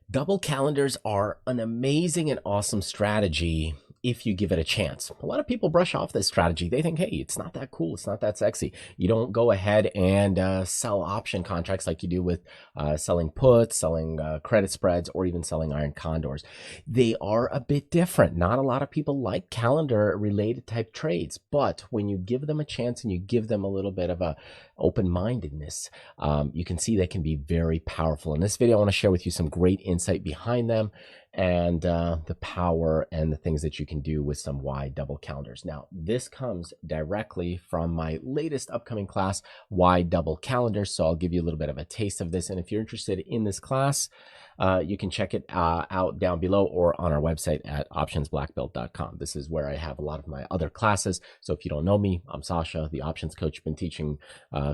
Double calendars are an amazing and awesome strategy if you give it a chance. A lot of people brush off this strategy. They think, hey, it's not that cool. It's not that sexy. You don't go ahead and sell option contracts like you do with selling puts, selling credit spreads, or even selling iron condors. They are a bit different. Not a lot of people like calendar related type trades, but when you give them a chance and you give them a little bit of a open-mindedness, you can see they can be very powerful. In this video, I want to share with you some great insight behind them and the power and the things that you can do with some wide double calendars. Now, this comes directly from my latest upcoming class, Wide Double Calendars. So I'll give you a little bit of a taste of this. And if you're interested in this class, you can check it out down below or on our website at optionsblackbelt.com. This is where I have a lot of my other classes. So if you don't know me, I'm Sasha, the options coach. Been teaching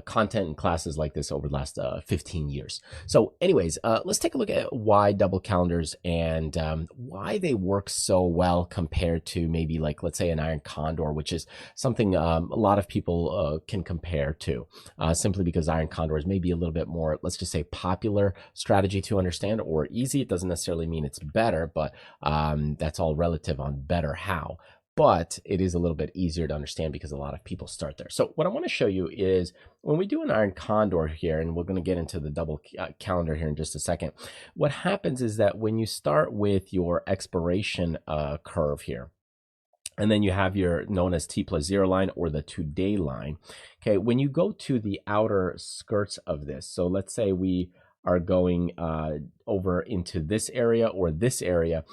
content and classes like this over the last 15 years. So anyways, let's take a look at why double calendars and why they work so well compared to maybe like, let's say, an iron condor, which is something a lot of people can compare to, simply because iron condor is maybe a little bit more, let's just say, popular strategy to understand or easy. It doesn't necessarily mean it's better, but that's all relative on better how. But it is a little bit easier to understand because a lot of people start there. So what I want to show you is when we do an iron condor here, and we're going to get into the double calendar here in just a second, what happens is that when you start with your expiration curve here, and then you have your known as T+0 line or the 2-day line. Okay, when you go to the outer skirts of this, so let's say we are going over into this area or this area,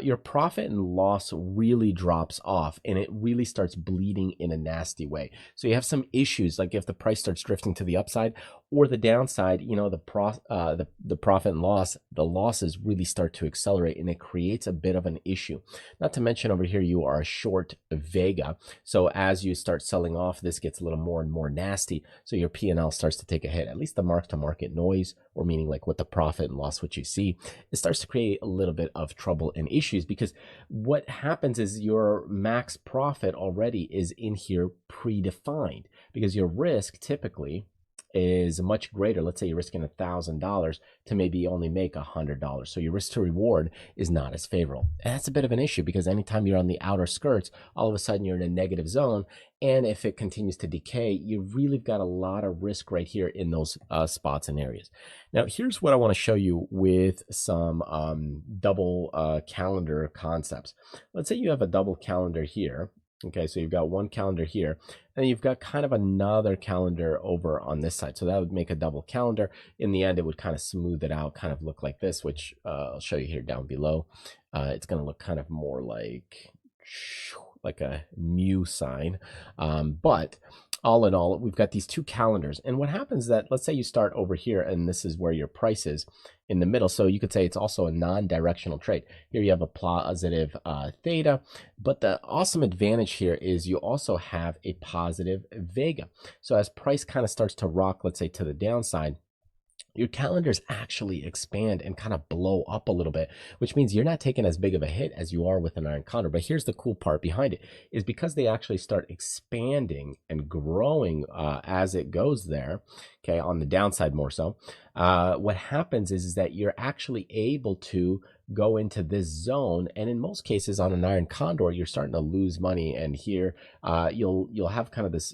your profit and loss really drops off and it really starts bleeding in a nasty way. So you have some issues, like if the price starts drifting to the upside or the downside, you know, the profit and loss, the losses really start to accelerate and it creates a bit of an issue. Not to mention over here, you are a short Vega. So as you start selling off, this gets a little more and more nasty. So your P&L starts to take a hit, at least the mark to market noise, or meaning like what the profit and loss, what you see, it starts to create a little bit of trouble and issues because what happens is your max profit already is in here predefined because your risk typically is much greater. Let's say you're risking $1,000 to maybe only make $100. So your risk to reward is not as favorable. And that's a bit of an issue because anytime you're on the outer skirts, all of a sudden you're in a negative zone. And if it continues to decay, you really got a lot of risk right here in those spots and areas. Now, here's what I want to show you with some double calendar concepts. Let's say you have a double calendar here. Okay, so you've got one calendar here, and you've got kind of another calendar over on this side. So that would make a double calendar. In the end, it would kind of smooth it out, kind of look like this, which I'll show you here down below. It's going to look kind of more like a mu sign. But all in all, we've got these two calendars. And what happens is that, let's say you start over here, and this is where your price is in the middle. So you could say it's also a non-directional trade. Here you have a positive theta, but the awesome advantage here is you also have a positive Vega. So as price kind of starts to rock, let's say to the downside, your calendars actually expand and kind of blow up a little bit, which means you're not taking as big of a hit as you are with an iron condor. But here's the cool part behind it is because they actually start expanding and growing as it goes there, okay, on the downside more so, what happens is that you're actually able to go into this zone. And in most cases on an iron condor, you're starting to lose money. And here you'll have kind of this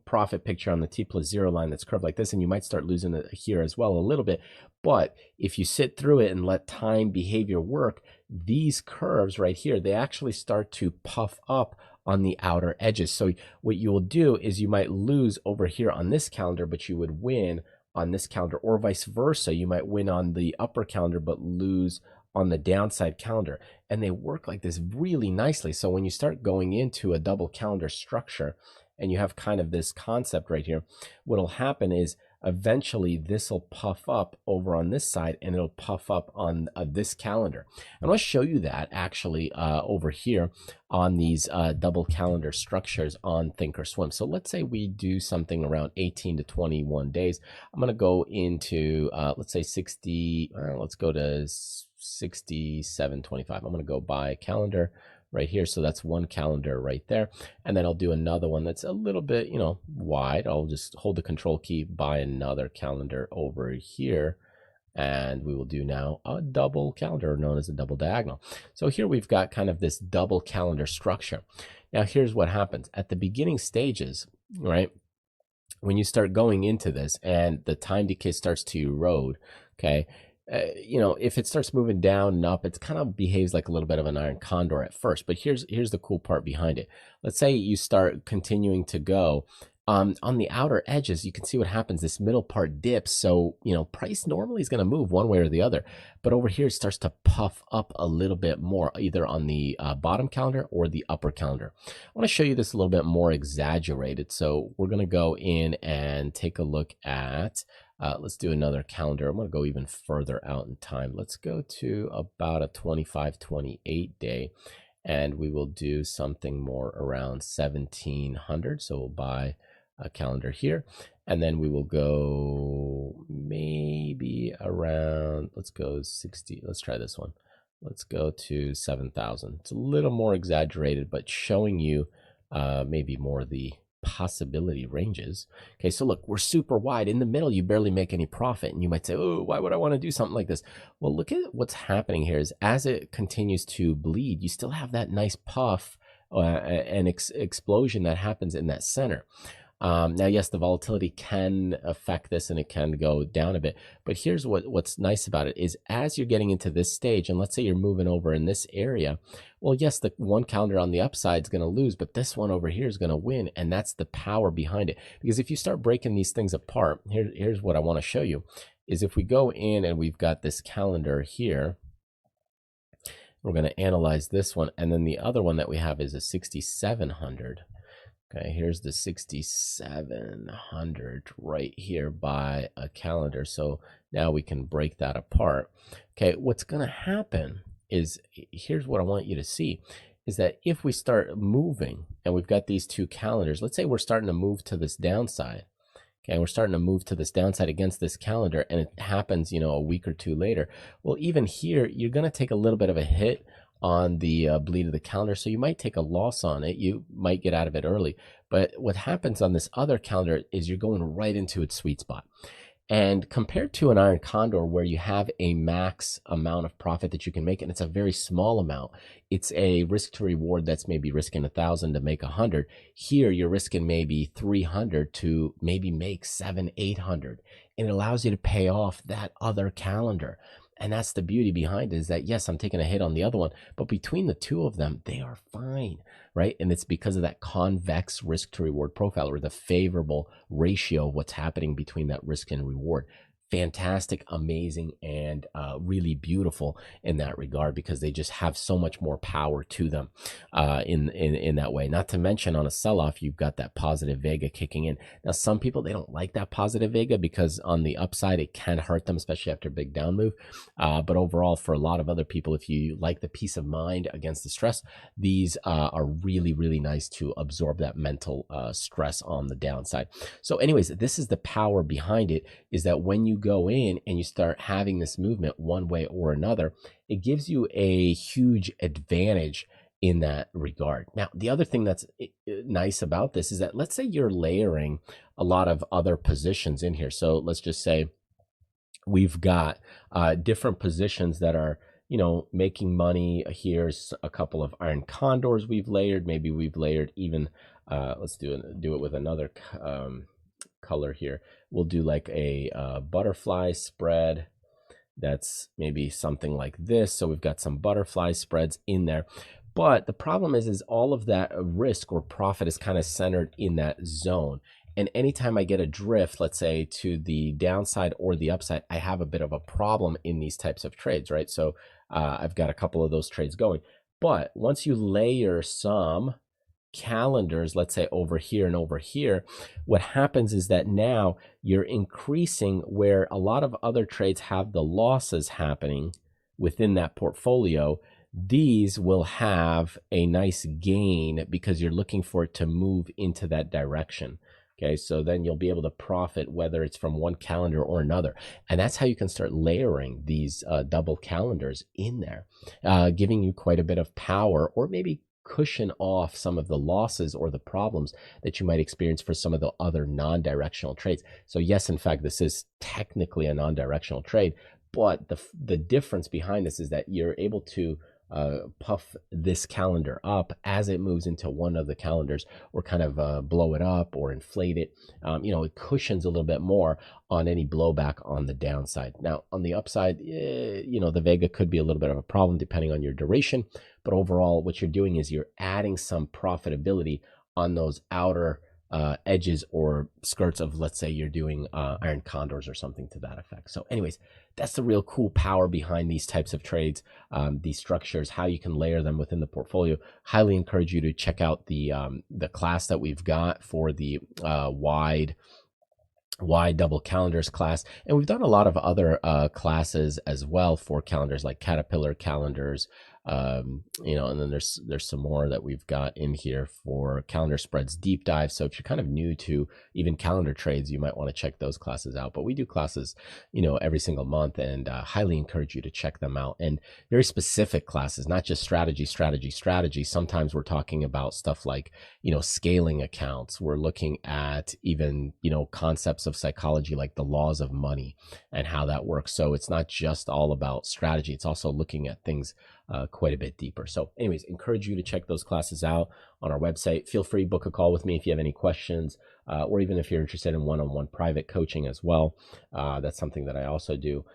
profit picture on the T+0 line that's curved like this, and you might start losing it here as well a little bit. But if you sit through it and let time behavior work, these curves right here, they actually start to puff up on the outer edges. So what you will do is you might lose over here on this calendar, but you would win on this calendar, or vice versa. You might win on the upper calendar but lose on the downside calendar, and they work like this really nicely. So when you start going into a double calendar structure and you have kind of this concept right here, what'll happen is eventually this will puff up over on this side and it'll puff up on this calendar. And I'll show you that actually over here on these double calendar structures on Thinkorswim. So let's say we do something around 18 to 21 days. I'm going to go into, let's say 60, let's go to 67.25. I'm going to go by calendar right here. So that's one calendar right there. And then I'll do another one that's a little bit, you know, wide. I'll just hold the control key, buy another calendar over here. And we will do now a double calendar, known as a double diagonal. So here we've got kind of this double calendar structure. Now here's what happens at the beginning stages, right? When you start going into this and the time decay starts to erode, okay, you know, if it starts moving down and up, it kind of behaves like a little bit of an iron condor at first. But here's the cool part behind it. Let's say you start continuing to go. On the outer edges, you can see what happens. This middle part dips. So, you know, price normally is going to move one way or the other. But over here, it starts to puff up a little bit more, either on the bottom calendar or the upper calendar. I want to show you this a little bit more exaggerated. So we're going to go in and take a look at, let's do another calendar. I'm going to go even further out in time. Let's go to about a 25, 28 day. And we will do something more around 1700. So we'll buy a calendar here, and then we will go maybe around, let's go 60, let's try this one. Let's go to 7,000. It's a little more exaggerated, but showing you maybe more the possibility ranges. Okay, so look, we're super wide. In the middle, you barely make any profit, and you might say, oh, why would I want to do something like this? Well, look at what's happening here is as it continues to bleed, you still have that nice puff and explosion that happens in that center. Now, yes, the volatility can affect this and it can go down a bit. But here's what's nice about it is as you're getting into this stage, and let's say you're moving over in this area, well, yes, the one calendar on the upside is going to lose, but this one over here is going to win. And that's the power behind it. Because if you start breaking these things apart, here's what I want to show you is if we go in and we've got this calendar here, we're going to analyze this one. And then the other one that we have is a 6,700. Okay, here's the 6,700 right here by a calendar. So now we can break that apart. Okay, what's going to happen is, here's what I want you to see, is that if we start moving and we've got these two calendars, let's say we're starting to move to this downside. Okay, we're starting to move to this downside against this calendar, and it happens, you know, a week or two later. Well, even here, you're going to take a little bit of a hit on the bleed of the calendar, so you might take a loss on it. You might get out of it early, but what happens on this other calendar is you're going right into its sweet spot. And compared to an iron condor where you have a max amount of profit that you can make, and it's a very small amount, it's a risk to reward that's maybe risking 1,000 to make 100. Here you're risking maybe 300 to maybe make 700, 800, and it allows you to pay off that other calendar. And that's the beauty behind it, is that yes, I'm taking a hit on the other one, but between the two of them, they are fine, right? And it's because of that convex risk to reward profile, or the favorable ratio of what's happening between that risk and reward. Fantastic, amazing, and really beautiful in that regard, because they just have so much more power to them in that way. Not to mention, on a sell-off, you've got that positive Vega kicking in. Now, some people, they don't like that positive Vega because on the upside, it can hurt them, especially after a big down move. But overall, for a lot of other people, if you like the peace of mind against the stress, these are really, really nice to absorb that mental stress on the downside. So anyways, this is the power behind it, is that when you go in and you start having this movement one way or another, it gives you a huge advantage in that regard. Now, the other thing that's nice about this is that, let's say you're layering a lot of other positions in here. So let's just say we've got different positions that are, you know, making money. Here's a couple of iron condors we've layered. Maybe we've layered even, let's do it with another color here. We'll do like a butterfly spread. That's maybe something like this. So we've got some butterfly spreads in there. But the problem is all of that risk or profit is kind of centered in that zone. And anytime I get a drift, let's say to the downside or the upside, I have a bit of a problem in these types of trades, right? So I've got a couple of those trades going. But once you layer some calendars, let's say over here and over here, what happens is that now you're increasing where a lot of other trades have the losses happening within that portfolio. These will have a nice gain because you're looking for it to move into that direction. Okay, so then you'll be able to profit whether it's from one calendar or another. And that's how you can start layering these double calendars in there, giving you quite a bit of power, or maybe cushion off some of the losses or the problems that you might experience for some of the other non-directional trades. So yes, in fact, this is technically a non-directional trade, But the difference behind this is that you're able to puff this calendar up as it moves into one of the calendars, or kind of blow it up or inflate it. It cushions a little bit more on any blowback on the downside. Now, on the upside, the Vega could be a little bit of a problem depending on your duration. But overall, what you're doing is you're adding some profitability on those outer edges or skirts of, let's say you're doing iron condors or something to that effect. So anyways, that's the real cool power behind these types of trades, these structures, how you can layer them within the portfolio. Highly encourage you to check out the class that we've got for the wide double calendars class. And we've done a lot of other classes as well for calendars, like caterpillar calendars, and then there's some more that we've got in here for calendar spreads deep dive. So if you're kind of new to even calendar trades, you might want to check those classes out. But we do classes, every single month, and highly encourage you to check them out. And very specific classes, not just strategy. Sometimes we're talking about stuff like, scaling accounts. We're looking at even, concepts of psychology, like the laws of money and how that works. So it's not just all about strategy. It's also looking at things quite a bit deeper. So anyways, encourage you to check those classes out on our website. Feel free to book a call with me if you have any questions, or even if you're interested in one-on-one private coaching as well. That's something that I also do,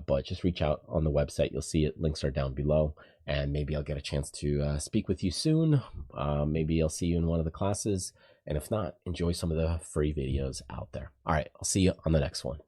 but just reach out on the website. You'll see it. Links are down below, and maybe I'll get a chance to speak with you soon. Maybe I'll see you in one of the classes, and if not, enjoy some of the free videos out there. All right, I'll see you on the next one.